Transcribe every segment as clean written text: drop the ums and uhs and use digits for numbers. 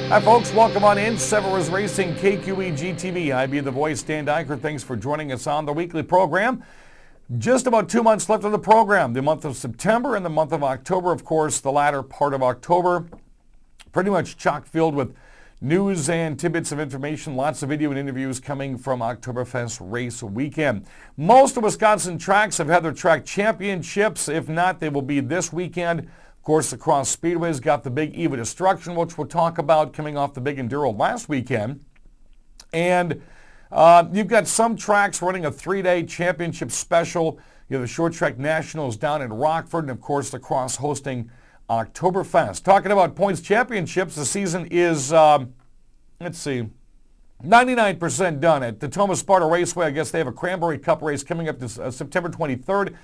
Hi folks, welcome on in. Severus Racing, KQE GTV. I be the voice, Dan Dyker. Thanks for joining us on the weekly program. Just about 2 months left of the program. The month of September and the month of October, of course, the latter part of October. Pretty much chock filled with news and tidbits of information. Lots of video and interviews coming from Oktoberfest race weekend. Most of Wisconsin tracks have had their track championships. If not, they will be this weekend. Of course, the Crosse Speedways got the big Eve of Destruction, which we'll talk about, coming off the big Enduro last weekend. And you've got some tracks running a 3-day championship special. You have the Short Track Nationals down in Rockford, and of course the Crosse hosting Oktoberfest. Talking about points championships, the season is, 99% done at the Tomah Raceway. I guess they have a Cranberry Cup race coming up this September 23rd.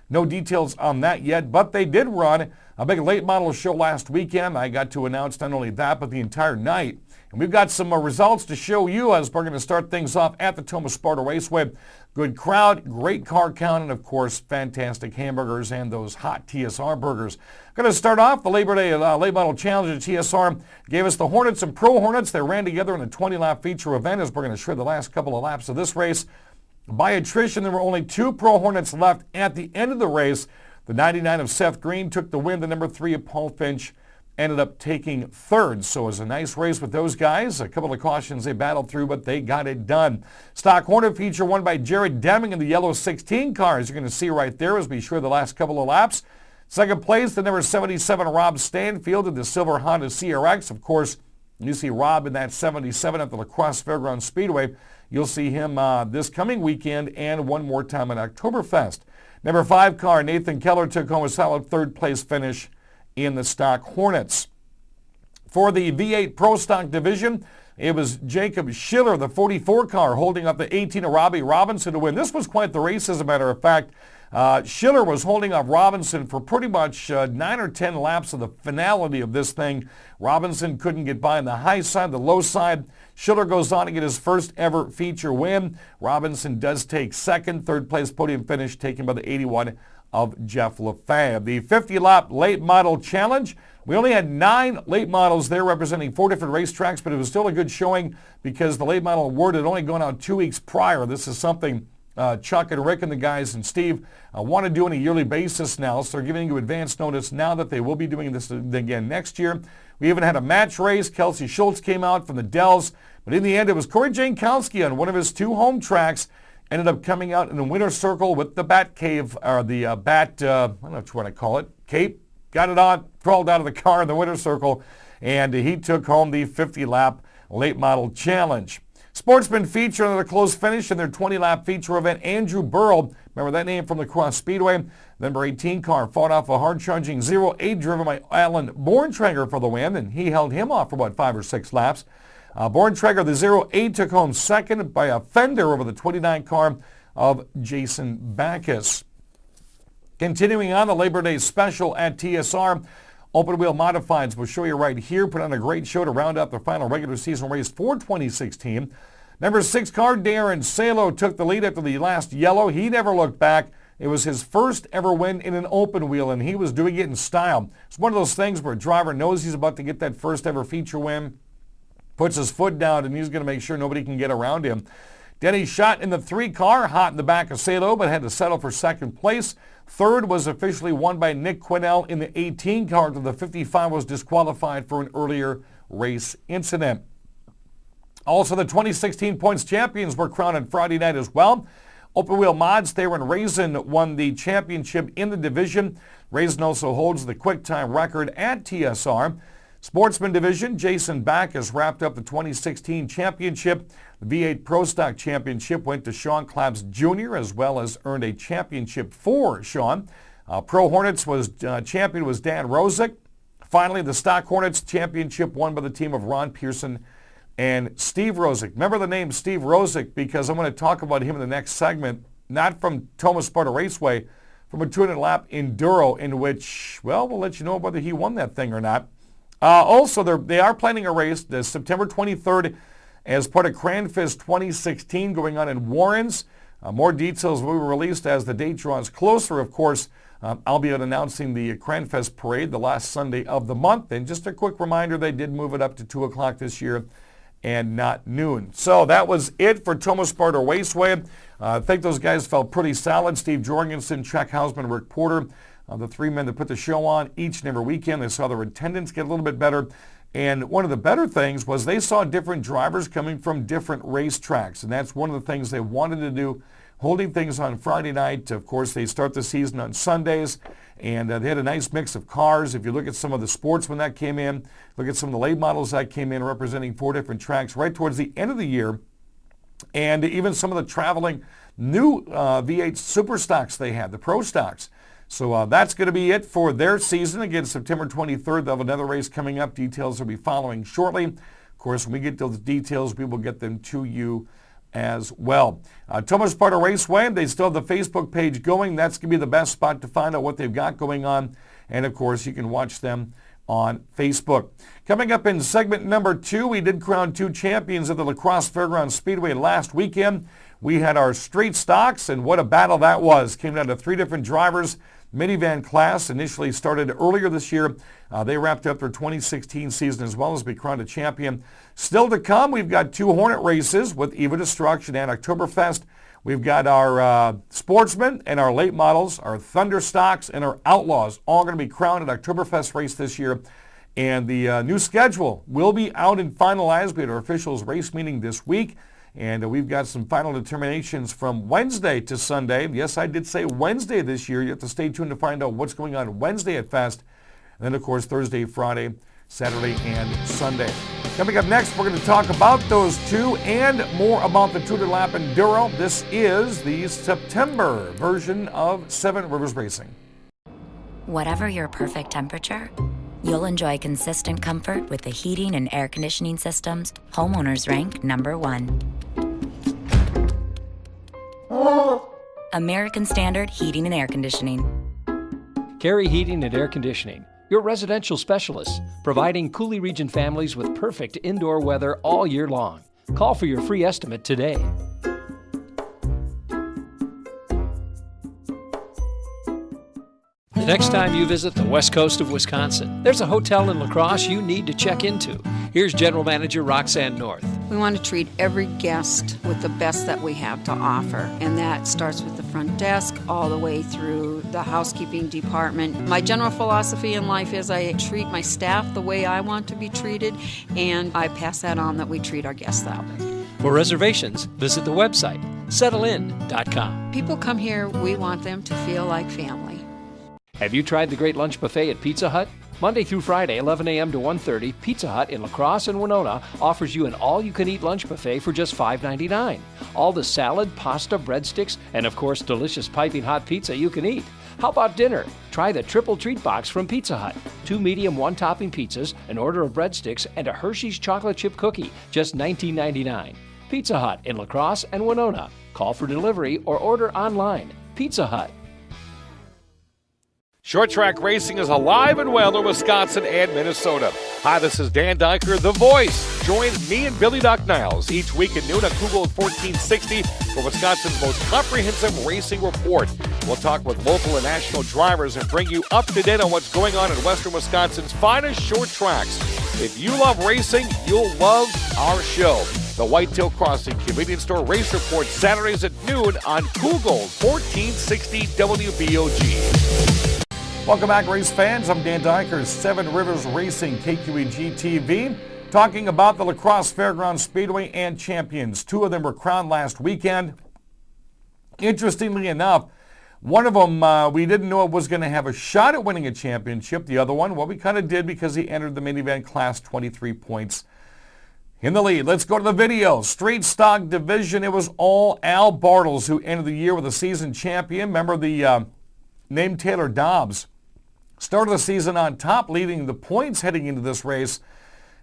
No details on that yet, but they did run a big late model show last weekend. I got to announce not only that, but the entire night. And we've got some results to show you as we're going to start things off at the Tomah Raceway. Good crowd, great car count, and of course, fantastic hamburgers and those hot TSR burgers. Going to start off the Labor Day Late Model Challenge at TSR. Gave us the Hornets and Pro Hornets. They ran together in a 20-lap feature event as we're going to shred the last couple of laps of this race. By attrition, there were only 2 Pro Hornets left at the end of the race. The 99 of Seth Green took the win. The number 3 of Paul Finch ended up taking third. So it was a nice race with those guys. A couple of cautions they battled through, but they got it done. Stock Hornet feature won by Jared Deming in the yellow 16 car, as you're going to see right there as we shred the last couple of laps. Second place, the number 77 Rob Stanfield in the silver Honda CRX. Of course, you see Rob in that 77 at the La Crosse Fairgrounds Speedway. You'll see him this coming weekend and one more time at Oktoberfest. Number 5 car, Nathan Keller, took home a solid third place finish in the Stock Hornets. For the V8 Pro Stock division, it was Jacob Schiller, the 44 car, holding up the 18 of Robbie Robinson to win. This was quite the race, as a matter of fact. Schiller was holding off Robinson for pretty much 9 or 10 laps of the finality of this thing. Robinson couldn't get by on the high side, the low side. Schiller goes on to get his first ever feature win. Robinson does take second. Third place podium finish taken by the 81 of Jeff Lefebvre. The 50-lap late model challenge. We only had 9 late models there representing 4 different racetracks, but it was still a good showing because the late model award had only gone out 2 weeks prior. This is something Chuck and Rick and the guys and Steve want to do on a yearly basis now, so they're giving you advance notice now that they will be doing this again next year. We even had a match race. Kelsey Schultz came out from the Dells, but in the end it was Corey Jankowski on one of his 2 home tracks. Ended up coming out in the winner's circle with the Bat Cave, or the I don't know what you want to call it, cape. Got it on, crawled out of the car in the winner's circle, and he took home the 50-lap late model challenge. Sportsman feature another close finish in their 20-lap feature event. Andrew Burrow, remember that name from the Crosse Speedway. Number 18 car fought off a hard-charging 08 driven by Alan Borntrager for the win, and he held him off for about 5 or 6 laps. Borntrager, the 08, took home second by a fender over the 29 car of Jason Backus. Continuing on the Labor Day special at TSR, Open Wheel Modifieds, we'll show you right here, put on a great show to round out the final regular season race for 2016. Number 6 car, Darren Salo, took the lead after the last yellow. He never looked back. It was his first ever win in an open wheel, and he was doing it in style. It's one of those things where a driver knows he's about to get that first ever feature win, puts his foot down, and he's going to make sure nobody can get around him. Denny Schott in the 3 car, hot in the back of Salo, but had to settle for second place. Third was officially won by Nick Quinnell in the 18 car, until the 55 was disqualified for an earlier race incident. Also, the 2016 points champions were crowned on Friday night as well. Open Wheel Mods, they were in Raisin, won the championship in the division. Raisin also holds the quick time record at TSR. Sportsman division, Jason Backus wrapped up the 2016 championship. The V8 Pro Stock Championship went to Sean Claps Jr. as well as earned a championship for Sean. Pro Hornets champion was Dan Rosick. Finally, the Stock Hornets championship won by the team of Ron Pearson and Steve Rosick. Remember the name Steve Rosick because I'm going to talk about him in the next segment, not from Tomah Raceway, from a 200-lap Enduro in which, well, we'll let you know whether he won that thing or not. Also, they are planning a race this September 23rd as part of Cranfest 2016 going on in Warrens. More details will be released as the date draws closer. Of course, I'll be announcing the Cranfest Parade the last Sunday of the month. And just a quick reminder, they did move it up to 2 o'clock this year and not noon. So that was it for Tomah Sparta Raceway. I think those guys felt pretty solid. Steve Jorgensen, Chuck Hausman, Rick Porter, the three men that put the show on each and every weekend. They saw their attendance get a little bit better. And one of the better things was they saw different drivers coming from different racetracks. And that's one of the things they wanted to do, holding things on Friday night. Of course, they start the season on Sundays. And they had a nice mix of cars. If you look at some of the sportsmen that came in, look at some of the late models that came in representing 4 different tracks right towards the end of the year. And even some of the traveling new V8 super stocks they had, the pro stocks. So that's going to be it for their season. Again, September 23rd, they'll have another race coming up. Details will be following shortly. Of course, when we get those details, we will get them to you as well. Tomah Sparta Raceway, they still have the Facebook page going. That's going to be the best spot to find out what they've got going on. And, of course, you can watch them on Facebook. Coming up in segment number 2, we did crown 2 champions at the La Crosse Fairgrounds Speedway last weekend. We had our street stocks, and what a battle that was. Came down to 3 different drivers. Minivan class initially started earlier this year. They wrapped up their 2016 season as well as be crowned a champion. Still to come, we've got 2 Hornet races with Eva Destruction and Oktoberfest. We've got our sportsmen and our late models, our Thunder stocks and our Outlaws, all going to be crowned at Oktoberfest race this year. And the new schedule will be out and finalized. We had our officials race meeting this week. And we've got some final determinations from Wednesday to Sunday. Yes, I did say Wednesday this year. You have to stay tuned to find out what's going on Wednesday at Fest. And then, of course, Thursday, Friday, Saturday, and Sunday. Coming up next, we're going to talk about those 2 and more about the Tudor Lap Enduro. This is the September version of Seven Rivers Racing. Whatever your perfect temperature, you'll enjoy consistent comfort with the heating and air conditioning systems homeowners rank #1. American Standard Heating and Air Conditioning. Carey Heating and Air Conditioning, your residential specialists, providing Coulee Region families with perfect indoor weather all year long. Call for your free estimate today. The next time you visit the west coast of Wisconsin, there's a hotel in La Crosse you need to check into. Here's General Manager Roxanne North. We want to treat every guest with the best that we have to offer, and that starts with the front desk all the way through the housekeeping department. My general philosophy in life is I treat my staff the way I want to be treated, and I pass that on that we treat our guests that way. For reservations, visit the website, settlein.com. People come here, we want them to feel like family. Have you tried the great lunch buffet at Pizza Hut? Monday through Friday, 11 a.m. to 1:30, Pizza Hut in La Crosse and Winona offers you an all-you-can-eat lunch buffet for just $5.99. All the salad, pasta, breadsticks, and of course, delicious piping hot pizza you can eat. How about dinner? Try the Triple Treat Box from Pizza Hut. 2 medium, 1-topping pizzas, an order of breadsticks, and a Hershey's chocolate chip cookie, just $19.99. Pizza Hut in La Crosse and Winona. Call for delivery or order online. Pizza Hut. Short track racing is alive and well in Wisconsin and Minnesota. Hi, this is Dan Dyker, The Voice. Join me and Billy Doc Niles each week at noon on Google 1460 for Wisconsin's most comprehensive racing report. We'll talk with local and national drivers and bring you up to date on what's going on in western Wisconsin's finest short tracks. If you love racing, you'll love our show. The Whitetail Crossing Convenience Store Race Report, Saturdays at noon on Google 1460 WBOG. Welcome back, race fans. I'm Dan Dyker, Seven Rivers Racing, KQEG TV, talking about the La Crosse Fairgrounds Speedway and champions. 2 of them were crowned last weekend. Interestingly enough, one of them we didn't know it was going to have a shot at winning a championship. The other one, well, we kind of did because he entered the minivan class 23 points in the lead. Let's go to the video. Straight stock division. It was all Al Bartles who ended the year with a season champion. Remember the name Taylor Dobbs started the season on top, leading the points heading into this race,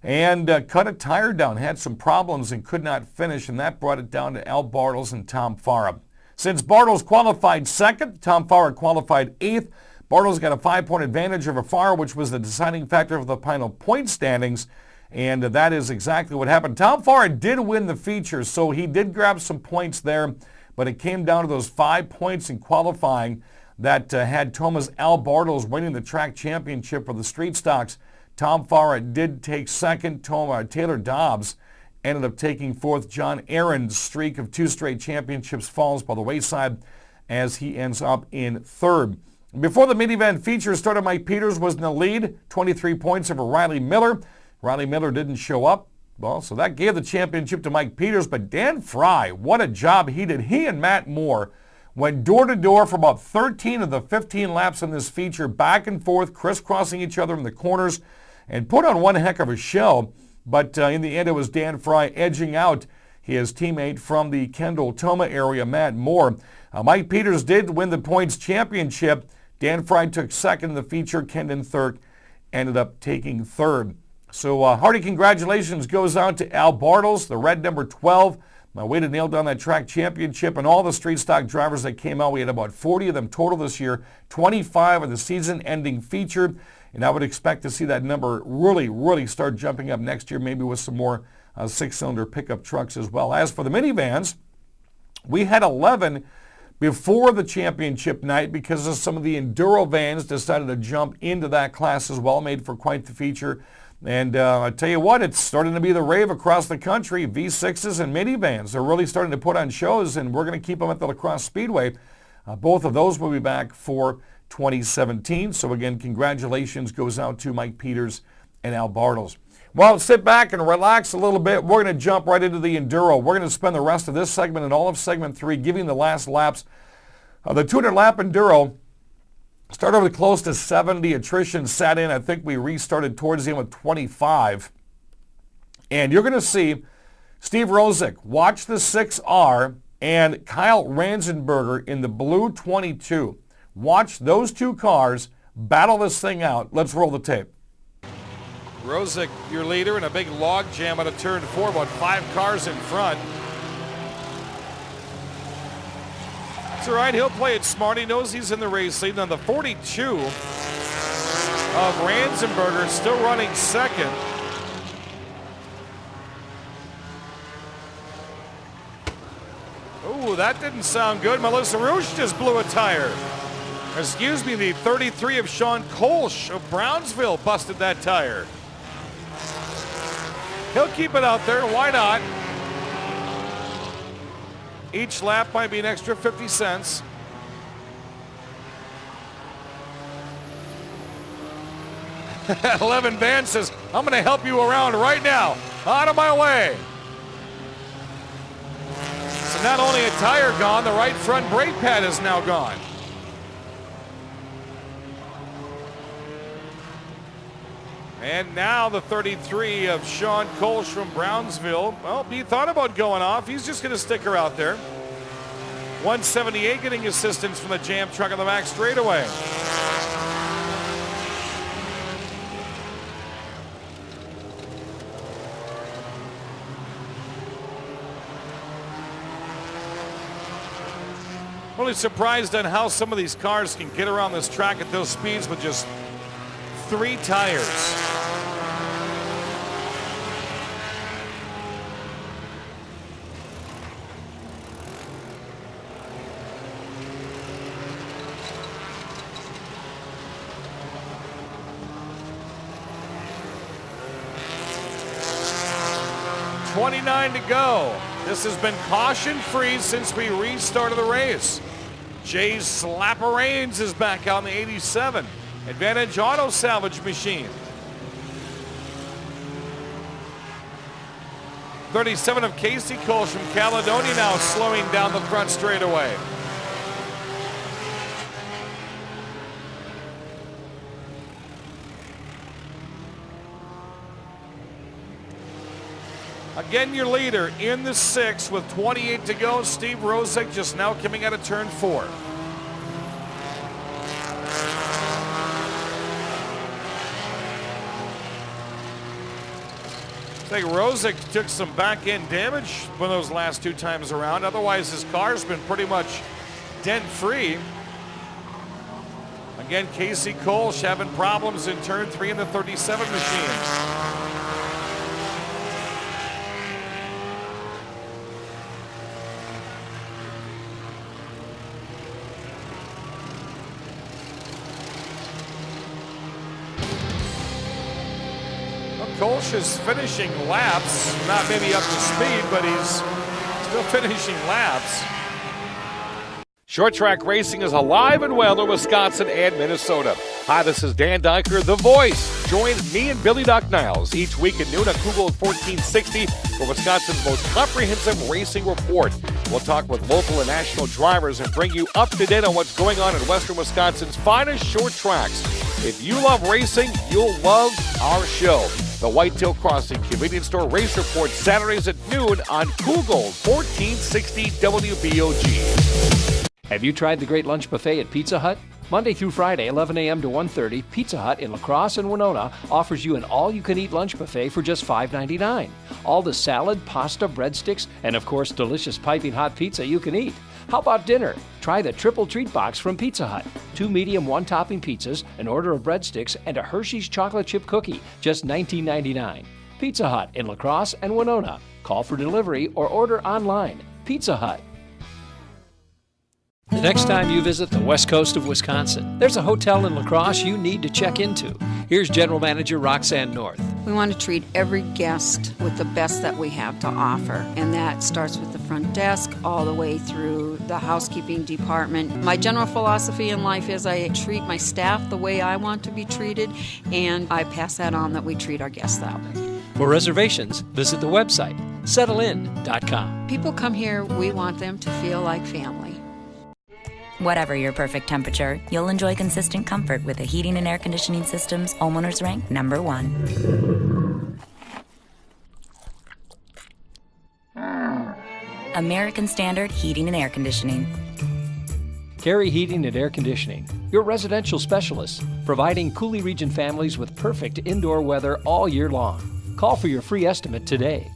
and cut a tire down, had some problems and could not finish, and that brought it down to Al Bartles and Tom Farah. Since Bartles qualified second, Tom Farah qualified 8th. Bartles got a 5-point advantage over Farah, which was the deciding factor of the final point standings, and that is exactly what happened. Tom Farah did win the feature, so he did grab some points there. but it came down to those 5 points in qualifying that had Tomah's Al Bartles winning the track championship for the street stocks. Tom Farah did take second. Taylor Dobbs ended up taking fourth. John Aaron's streak of 2 straight championships falls by the wayside as he ends up in third. Before the minivan feature started, Mike Peters was in the lead, 23 points over Riley Miller. Riley Miller didn't show up. Well, so that gave the championship to Mike Peters, but Dan Fry, what a job he did. He and Matt Moore went door-to-door for about 13 of the 15 laps in this feature, back and forth, crisscrossing each other in the corners, and put on one heck of a show. But in the end, it was Dan Fry edging out his teammate from the Kendall-Tomah area, Matt Moore. Mike Peters did win the points championship. Dan Fry took second in the feature. Kendon Thirk ended up taking third. So hearty congratulations goes out to Al Bartles, the red number 12. My way to nail down that track championship, and all the street stock drivers that came out. We had about 40 of them total this year, 25 of the season-ending feature, and I would expect to see that number really start jumping up next year, maybe with some more 6-cylinder pickup trucks as well. As for the minivans, we had 11 before the championship night because of some of the enduro vans decided to jump into that class as well, made for quite the feature. And I tell you what, it's starting to be the rave across the country. V6s and minivans are really starting to put on shows, and we're going to keep them at the Crosse Speedway. Both of those will be back for 2017. So again, congratulations goes out to Mike Peters and Al Bartles. Well, sit back and relax a little bit. We're going to jump right into the enduro. We're going to spend the rest of this segment and all of segment 3 giving the last laps. The 200 lap enduro started with close to 70. Attrition sat in. I think we restarted towards the end with 25. And you're going to see Steve Rosick watch the 6R and Kyle Ranzenberger in the blue 22. Watch those two cars battle this thing out. Let's roll the tape. Rosick, your leader, in a big log jam out of turn 4, about 5 cars in front. It's all right, he'll play it smart. He knows he's in the race lead. On the 42 of Ranzenberger, still running second. Oh, that didn't sound good. Melissa Rouge just blew a tire. Excuse me, the 33 of Sean Kolsch of Brownsville busted that tire. He'll keep it out there, why not? Each lap might be an extra 50 cents. Eleven Van says, I'm going to help you around right now. Out of my way. So not only a tire gone, the right front brake pad is now gone. And now the 33 of Sean Kolsch from Brownsville. Well, he thought about going off. He's just going to stick her out there. 178 getting assistance from the jam truck on the back straightaway. Really surprised on how some of these cars can get around this track at those speeds with just 3 tires. .29 to go. This has been caution-free since we restarted the race. Jay's Slapper Rains is back on the 87. Advantage Auto Salvage Machine. 37 of Casey Kolsch from Caledonia now slowing down the front straightaway. Again, your leader in the 6 with 28 to go. Steve Rosick just now coming out of turn 4. I think Rosick took some back-end damage when those last 2 times around. Otherwise, his car's been pretty much dent-free. Again, Casey Kolsch having problems in turn 3 in the 37 machine. Kolsch is finishing laps, not maybe up to speed, but he's still finishing laps. Short track racing is alive and well in Wisconsin and Minnesota. Hi, this is Dan Dyker, The Voice. Join me and Billy Doc Niles each week at noon on Kugel 1460 for Wisconsin's most comprehensive racing report. We'll talk with local and national drivers and bring you up to date on what's going on in western Wisconsin's finest short tracks. If you love racing, you'll love our show. The Whitetail Crossing Convenience Store Race Report, Saturdays at noon on Kugel 1460 WBOG. Have you tried the great lunch buffet at Pizza Hut? Monday through Friday, 11 a.m. to 1:30, Pizza Hut in La Crosse and Winona offers you an all-you-can-eat lunch buffet for just $5.99. All the salad, pasta, breadsticks, and of course, delicious piping hot pizza you can eat. How about dinner? Try the Triple Treat Box from Pizza Hut. 2 medium, 1-topping pizzas, an order of breadsticks, and a Hershey's chocolate chip cookie, just $19.99. Pizza Hut in La Crosse and Winona. Call for delivery or order online. Pizza Hut. The next time you visit the west coast of Wisconsin, there's a hotel in La Crosse you need to check into. Here's General Manager Roxanne North. We want to treat every guest with the best that we have to offer, and that starts with the front desk all the way through the housekeeping department. My general philosophy in life is I treat my staff the way I want to be treated, and I pass that on that we treat our guests that way. For reservations, visit the website, settlein.com. People come here, we want them to feel like family. Whatever your perfect temperature, you'll enjoy consistent comfort with the heating and air conditioning systems homeowners rank #1. American Standard Heating and Air Conditioning. Carey Heating and Air Conditioning, your residential specialists, providing Coulee region families with perfect indoor weather all year long. Call for your free estimate today.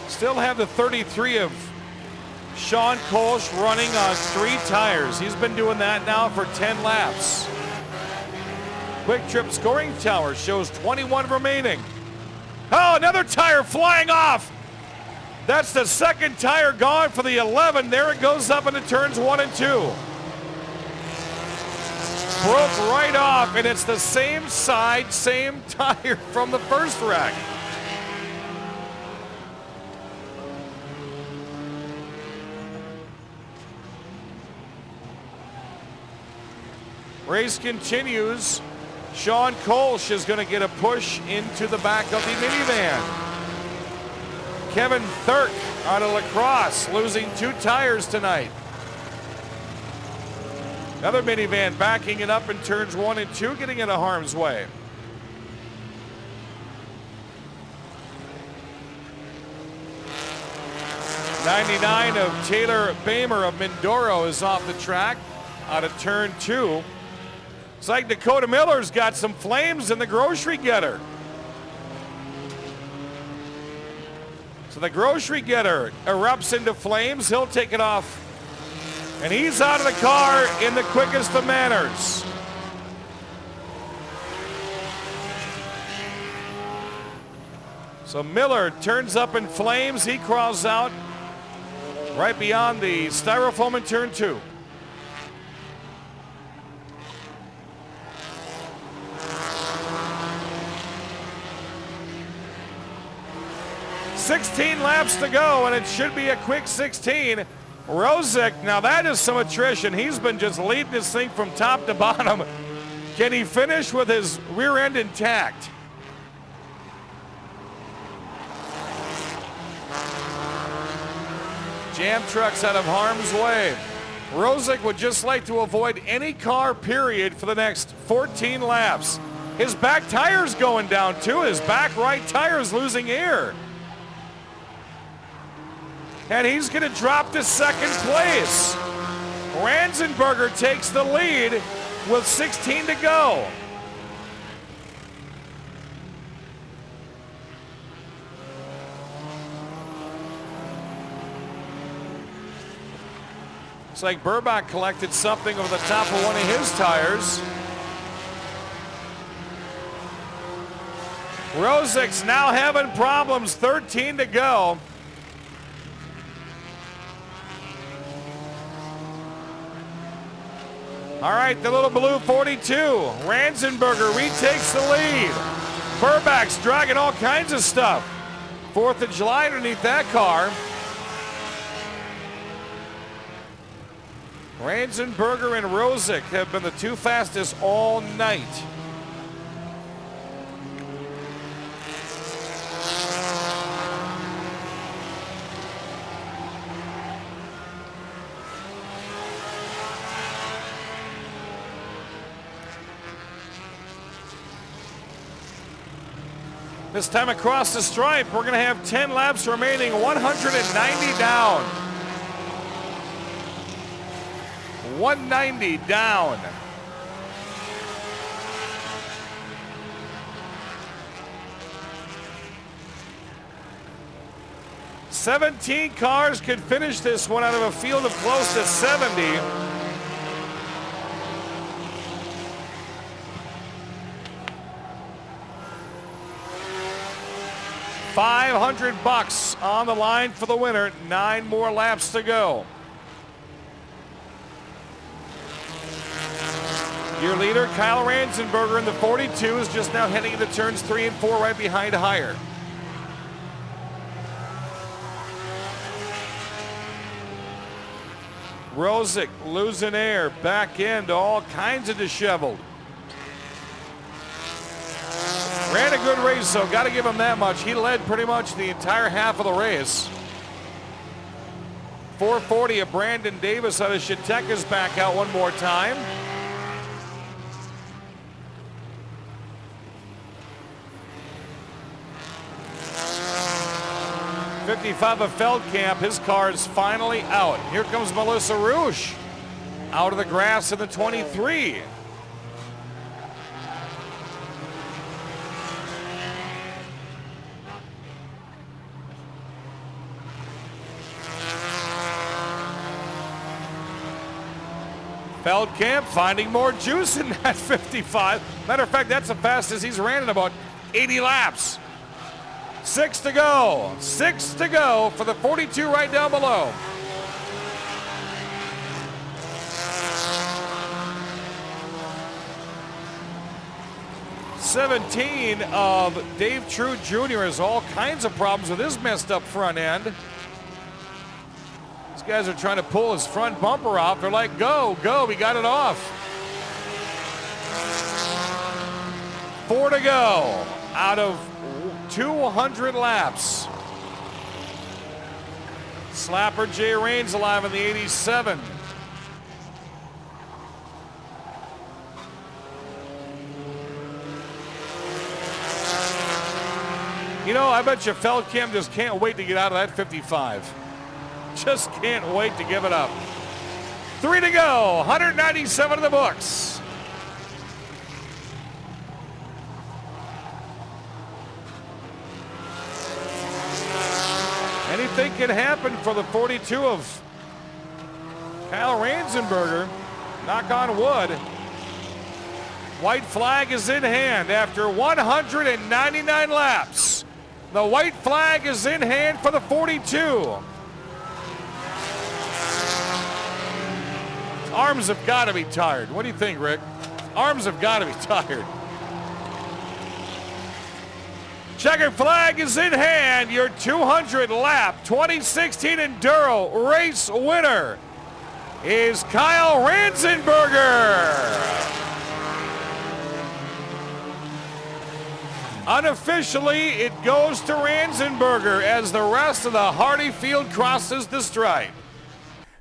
Still have the 33 of Sean Kolsch running on 3 tires. He's been doing that now for 10 laps. Quick Trip scoring tower shows 21 remaining. Oh, another tire flying off. That's the second tire gone for the 11. There it goes up into turns 1 and 2. Broke right off, and it's the same side, same tire from the first wreck. Race continues. Sean Kolsch is going to get a push into the back of the minivan. Kevin Thurk out of La Crosse losing 2 tires tonight. Another minivan backing it up in turns 1 and 2, getting into harm's way. '99 of Taylor Bamer of Mindoro is off the track out of turn 2. It's like Dakota Miller's got some flames in the grocery getter. So the grocery getter erupts into flames. He'll take it off. And he's out of the car in the quickest of manners. So Miller turns up in flames. He crawls out right beyond the styrofoam in turn 2. $16 laps to go, and it should be a quick 16. Rosick, now that is some attrition. He's been just leading this thing from top to bottom. Can he finish with his rear end intact? Jam trucks out of harm's way. Rosick would just like to avoid any car, period, for the next 14 laps. His back tire's going down too. His back right tire's losing air. And he's going to drop to second place. Ranzenberger takes the lead with 16 to go. Looks like Burbach collected something over the top of one of his tires. Rosick's now having problems, 13 to go. All right, the little blue 42. Ranzenberger retakes the lead. Burbach's dragging all kinds of stuff. 4th of July underneath that car. Ranzenberger and Rosick have been the two fastest all night. This time across the stripe, we're going to have 10 laps remaining, 190 down. 190 down. "17 cars could finish this one out of a field of close to 70. $500 on the line for the winner. 9 more laps to go. Your leader, Kyle Ranzenberger in the 42, is just now heading into turns 3 and 4 right behind Heyer. Rosick losing air, back end, all kinds of disheveled. Ran a good race, though. Got to give him that much. He led pretty much the entire half of the race. 440 of Brandon Davis out of Chautauqua's back out one more time. '55 of Feldkamp. His car is finally out. Here comes Melissa Rouge out of the grass in the 23. Feldkamp finding more juice in that 55. Matter of fact, that's the fastest he's ran in about 80 laps. 6 to go. 6 to go for the 42 right down below. '17 of Dave True Jr. has all kinds of problems with his messed up front end. These guys are trying to pull his front bumper off. They're like, go, go, we got it off. 4 to go out of 200 laps. Slapper Jay Raines alive in the 87. You know, I bet you Feldkamp just can't wait to get out of that 55. Just can't wait to give it up. 3 to go, 197 in the books. Anything can happen for the 42 of Kyle Ranzenberger. Knock on wood. White flag is in hand after 199 laps. The white flag is in hand for the 42. His arms have got to be tired. What do you think, Rick? Arms have got to be tired. Checkered flag is in hand. Your 200 lap 2016 Enduro race winner is Kyle Ranzenberger. Unofficially, it goes to Ranzenberger as the rest of the Hardy field crosses the stripe.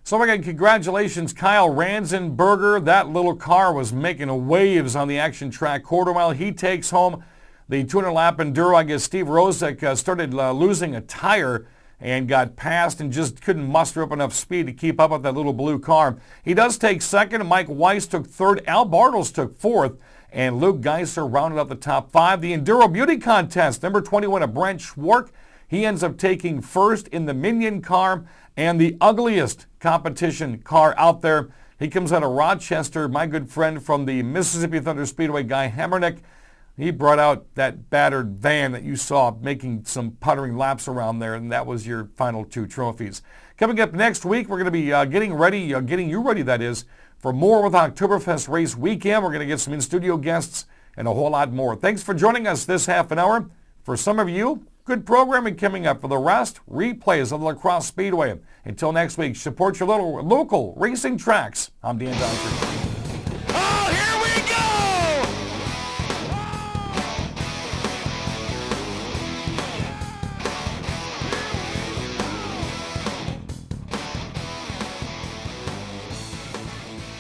So again, congratulations, Kyle Ranzenberger. That little car was making waves on the action track quarter mile. He takes home the 200 lap Enduro. I guess Steve Rosick started losing a tire and got passed and just couldn't muster up enough speed to keep up with that little blue car. He does take second. Mike Weiss took third. Al Bartels took fourth. And Luke Geiser rounded up the top 5. The Enduro Beauty Contest, number 21 of Brent Schwark. He ends up taking first in the Minion car and the ugliest competition car out there. He comes out of Rochester, my good friend from the Mississippi Thunder Speedway, Guy Hammernick. He brought out that battered van that you saw making some puttering laps around there, and that was your final 2 trophies. Coming up next week, we're going to be getting you ready, that is, for more with Oktoberfest race weekend. We're going to get some in-studio guests and a whole lot more. Thanks for joining us this half an hour. For some of you, good programming coming up. For the rest, replays of the Crosse Speedway. Until next week, support your local racing tracks. I'm Dan Dunford.